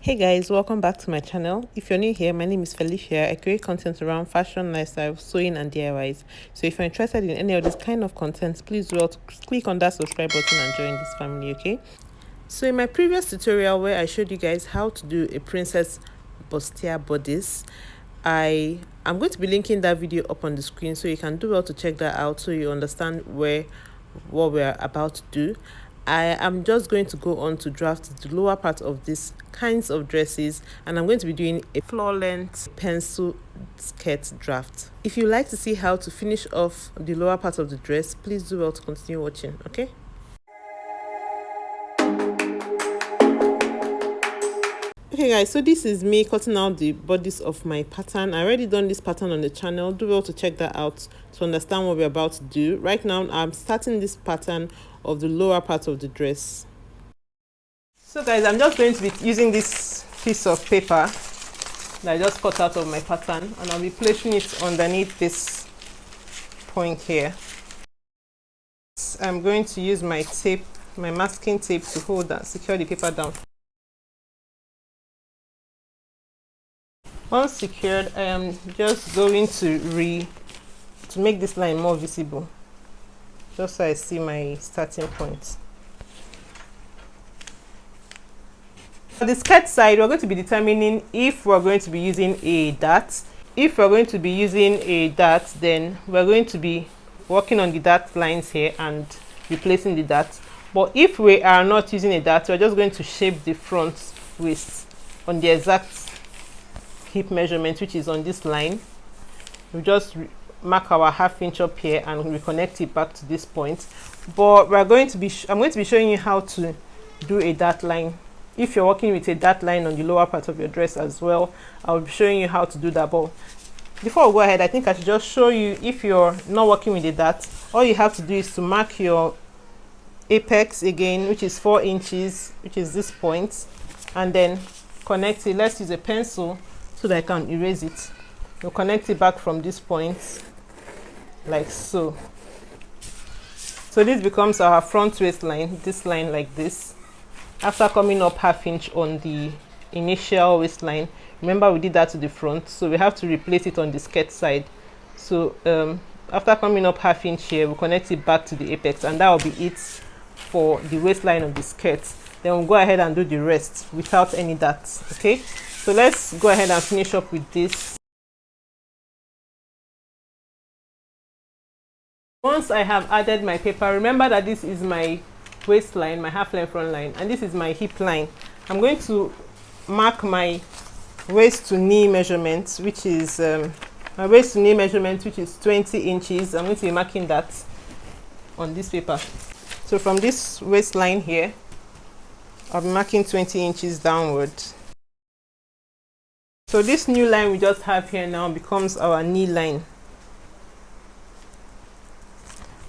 Hey guys, welcome back to my channel. If you're new here, my name is Felicia. I create content around fashion, lifestyle, sewing and DIYs. So if you're interested in any of this kind of content, please do click on that subscribe button and join this family, okay? So in my previous tutorial where I showed you guys how to do a princess bustier bodice, I'm going to be linking that video up on the screen so you can do well to check that out so you understand what we're about to do. I am just going to go on to draft the lower part of these kinds of dresses, and I'm going to be doing a floor length pencil skirt draft. If you like to see how to finish off the lower part of the dress, please do well to continue watching, okay? Okay guys, so this is me cutting out the bodice of my pattern. I already done this pattern on the channel. Do well to check that out to understand what we're about to do. Right now I'm starting this pattern of the lower part of the dress. So guys, I'm just going to be using this piece of paper that I just cut out of my pattern, and I'll be placing it underneath this point here. I'm going to use my tape, my masking tape, to hold and secure the paper down. Once secured, I am just going to make this line more visible, just so I see my starting point. For the skirt side, we're going to be determining if we're going to be using a dart. If we're going to be using a dart, then we're going to be working on the dart lines here and replacing the dart. But if we are not using a dart, we're just going to shape the front waist on the exact hip measurement, which is on this line. We just mark our ½ inch up here and reconnect it back to this point. But I'm going to be showing you how to do a dart line. If you're working with a dart line on the lower part of your dress as well, I'll be showing you how to do that. But before we go ahead, I think I should just show you, if you're not working with a dart, all you have to do is to mark your apex again, which is 4 inches, which is this point, and then connect it. Let's use a pencil so that I can erase it. We'll connect it back from this point, like so. So this becomes our front waistline, this line like this. After coming up ½ inch on the initial waistline, remember we did that to the front, so we have to replace it on the skirt side. So after coming up ½ inch here, we'll connect it back to the apex, and that will be it for the waistline of the skirt. Then we'll go ahead and do the rest without any darts, okay? So let's go ahead and finish up with this. Once I have added my paper, remember that this is my waistline, my half length front line, and this is my hip line. I'm going to mark my waist to knee measurement, which is my waist to knee measurement, which is 20 inches. I'm going to be marking that on this paper. So from this waistline here, I'll be marking 20 inches downward. So this new line we just have here now becomes our knee line.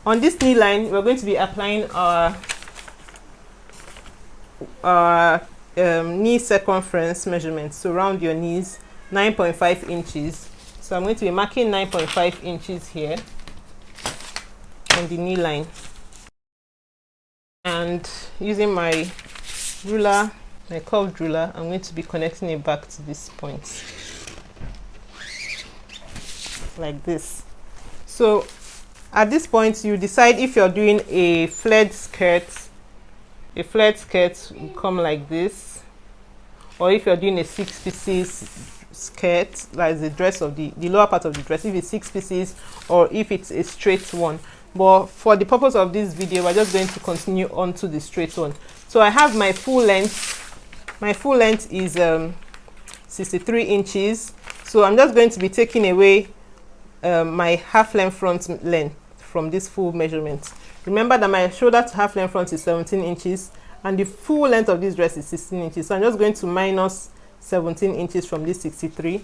On this knee line, we're going to be applying our knee circumference measurement. So round your knees, 9.5 inches. So I'm going to be marking 9.5 inches here on the knee line. And using my ruler, my curved ruler, I'm going to be connecting it back to this point, like this. So at this point, you decide if you're doing a flared skirt. A flared skirt will come like this, or if you're doing a 6 pieces skirt, like the dress of the lower part of the dress, if it's 6 pieces or if it's a straight one. But for the purpose of this video, we're just going to continue on to the straight one. So I have my full length. My full length is 63 inches. So I'm just going to be taking away my half length front length from this full measurement. Remember that my shoulder to half length front is 17 inches and the full length of this dress is 16 inches. So I'm just going to minus 17 inches from this 63.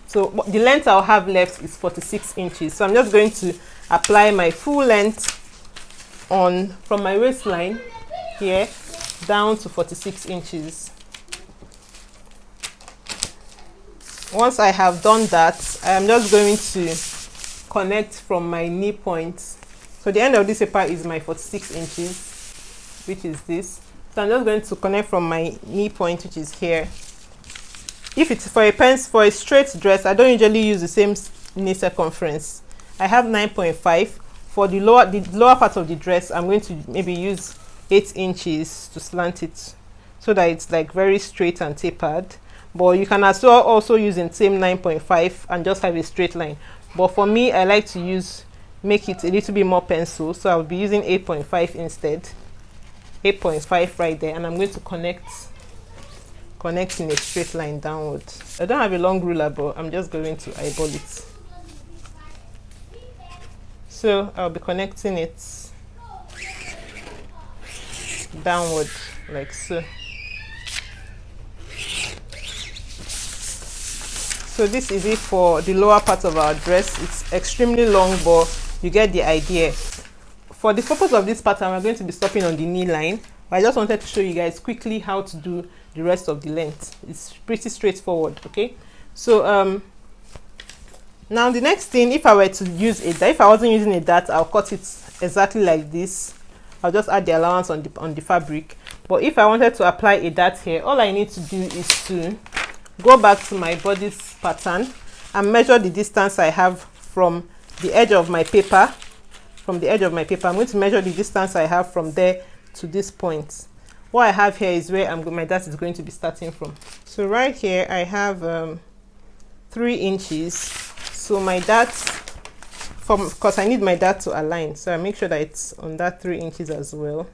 So the length I'll have left is 46 inches. So I'm just going to apply my full length from my waistline here down to 46 inches. Once I have done that, I am just going to connect from my knee point So the end of this paper is my 46 inches, which is this. So I'm just going to connect from my knee point, which is here. If it's for a straight dress, I don't usually use the same knee circumference. I have 9.5. For the lower part of the dress, I'm going to maybe use 8 inches to slant it so that it's like very straight and tapered. But you can as well also use the same 9.5 and just have a straight line. But for me, I like to make it a little bit more pencil, so I'll be using 8.5 instead. 8.5 right there, and I'm going to connect in a straight line downward. I don't have a long ruler, but I'm just going to eyeball it. So I'll be connecting it downward like so. So this is it for the lower part of our dress. It's extremely long, but you get the idea. For the purpose of this pattern, we're going to be stopping on the knee line, but I just wanted to show you guys quickly how to do the rest of the length. It's pretty straightforward. Okay, so now the next thing, if I were to use if I wasn't using a dart, I'll cut it exactly like this. I'll just add the allowance on the fabric. But if I wanted to apply a dart here, all I need to do is to go back to my bodice pattern and measure the distance I have from the edge of my paper. I'm going to measure the distance I have from there to this point. What I have here is where my dart is going to be starting from. So right here I have 3 inches. So my dart, because I need my dart to align, so I make sure that it's on that 3 inches as well.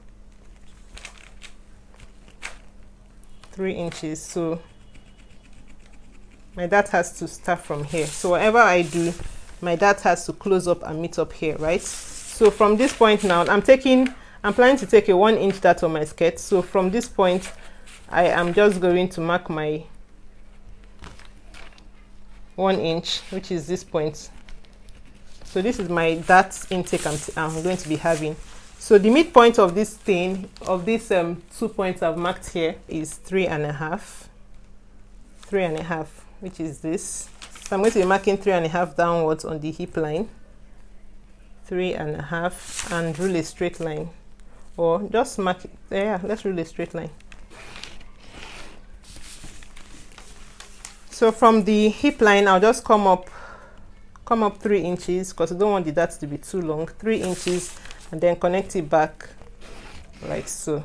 3 inches. So my dart has to start from here. So whatever I do, my dart has to close up and meet up here, right? So from this point now, I'm planning to take a 1 inch dart on my skirt. So from this point, I am just going to mark my 1 inch, which is this point. So this is my dart intake I'm going to be having. So the midpoint of this thing, of these 2 points I've marked here, is 3.5. 3.5, which is this. So I'm going to be marking 3.5 downwards on the hip line. 3.5, and rule a straight line, or just mark it. Yeah, let's rule a straight line. So from the hip line, I'll just come up 3 inches, because I don't want the dart to be too long. 3 inches, and then connect it back like so.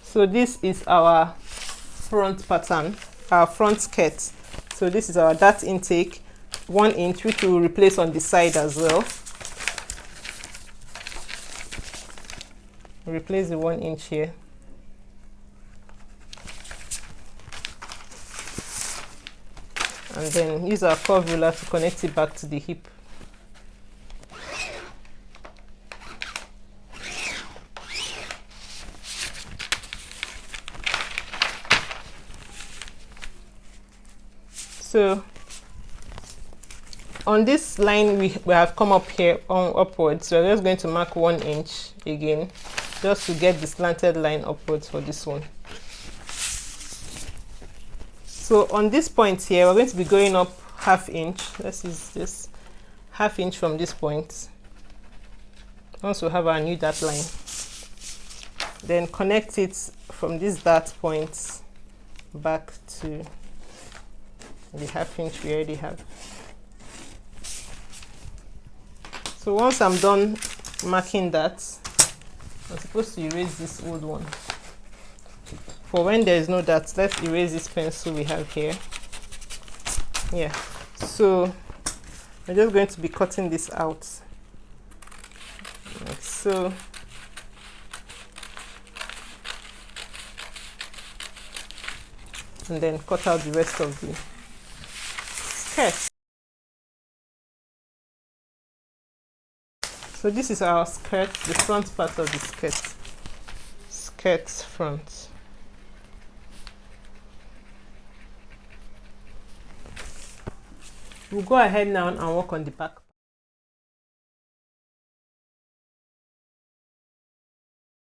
So this is our front pattern, our front skirt. So this is our dart intake, 1 inch, which we will replace on the side as well. Replace the 1 inch here. And then use our curve ruler to connect it back to the hip. So on this line we have come up here on upwards, so we're just going to mark 1 inch again, just to get the slanted line upwards for this one. So on this point here, we're going to be going up ½ inch. Let's use this ½ inch from this point. Also have our new dart line. Then connect it from this dart point back to the ½ inch we already have. So once I'm done marking that, I'm supposed to erase this old one. For when there is no dart, let's erase this pencil we have here. Yeah, so I'm just going to be cutting this out like so. And then cut out the rest of the skirt. So this is our skirt, the front part of the skirt. Skirt front. We'll go ahead now and work on the back.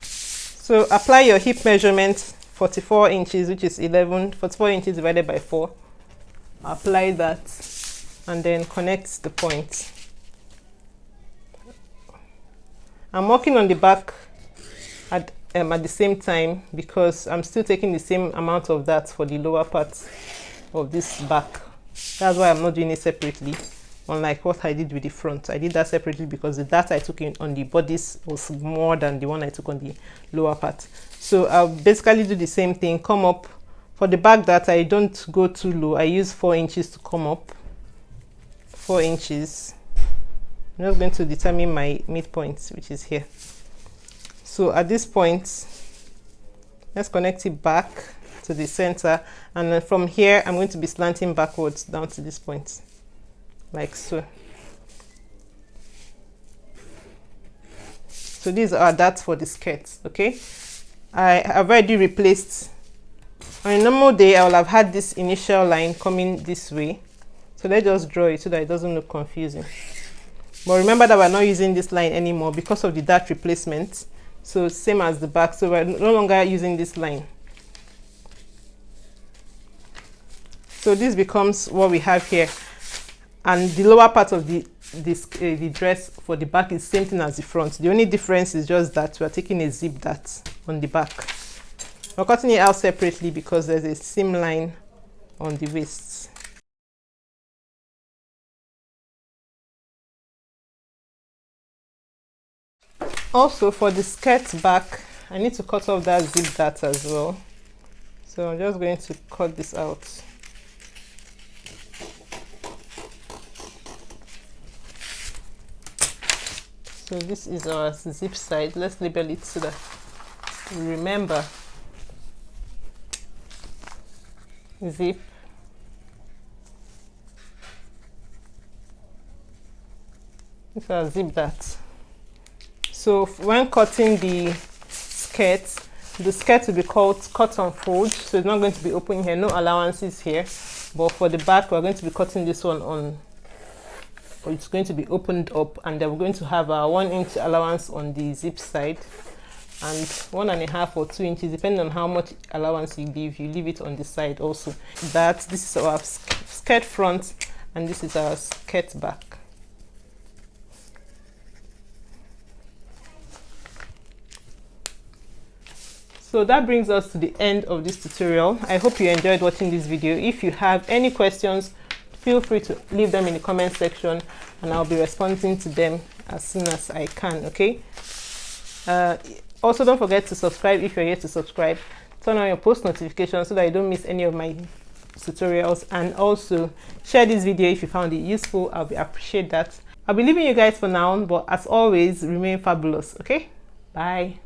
So apply your hip measurement, 44 inches, which is 44 inches divided by 4. Apply that. and then connect the point. I'm working on the back at the same time because I'm still taking the same amount of that for the lower part of this back. That's why I'm not doing it separately, unlike what I did with the front. I did that separately because the dart I took in on the bodice was more than the one I took on the lower part. So I'll basically do the same thing. Come up for the back dart. I don't go too low. I use 4 inches to come up. 4 inches. I'm just going to determine my midpoint, which is here. So at this point, let's connect it back to the center, and then from here I'm going to be slanting backwards down to this point, like so. So these are darts for the skirt. Okay, I have already replaced. On a normal day I will have had this initial line coming this way, so let's just draw it so that it doesn't look confusing. But remember that we're not using this line anymore because of the dart replacement. So same as the back, so we're no longer using this line. So this becomes what we have here, and the lower part of the dress for the back is the same thing as the front. The only difference is just that we're taking a zip dart on the back. We're cutting it out separately because there's a seam line on the waist. Also for the skirt back, I need to cut off that zip dart as well. So I'm just going to cut this out. So this is our zip side. Let's label it so that we remember. Zip. These are zip darts. So when cutting the skirt will be called cut and fold. So it's not going to be open here, no allowances here. But for the back, we're going to be cutting this one on, or it's going to be opened up, and then we're going to have a 1 inch allowance on the zip side, and 1.5 or 2 inches, depending on how much allowance you leave it on the side also. This is our skirt front, and this is our skirt back. So that brings us to the end of this tutorial. I hope you enjoyed watching this video. If you have any questions, feel free to leave them in the comment section, and I'll be responding to them as soon as I can. Okay, also don't forget to subscribe if you're yet to subscribe. Turn on your post notifications so that you don't miss any of my tutorials, and also share this video if you found it useful. I'll appreciate that. I'll be leaving you guys for now, but as always, remain fabulous. Okay, bye.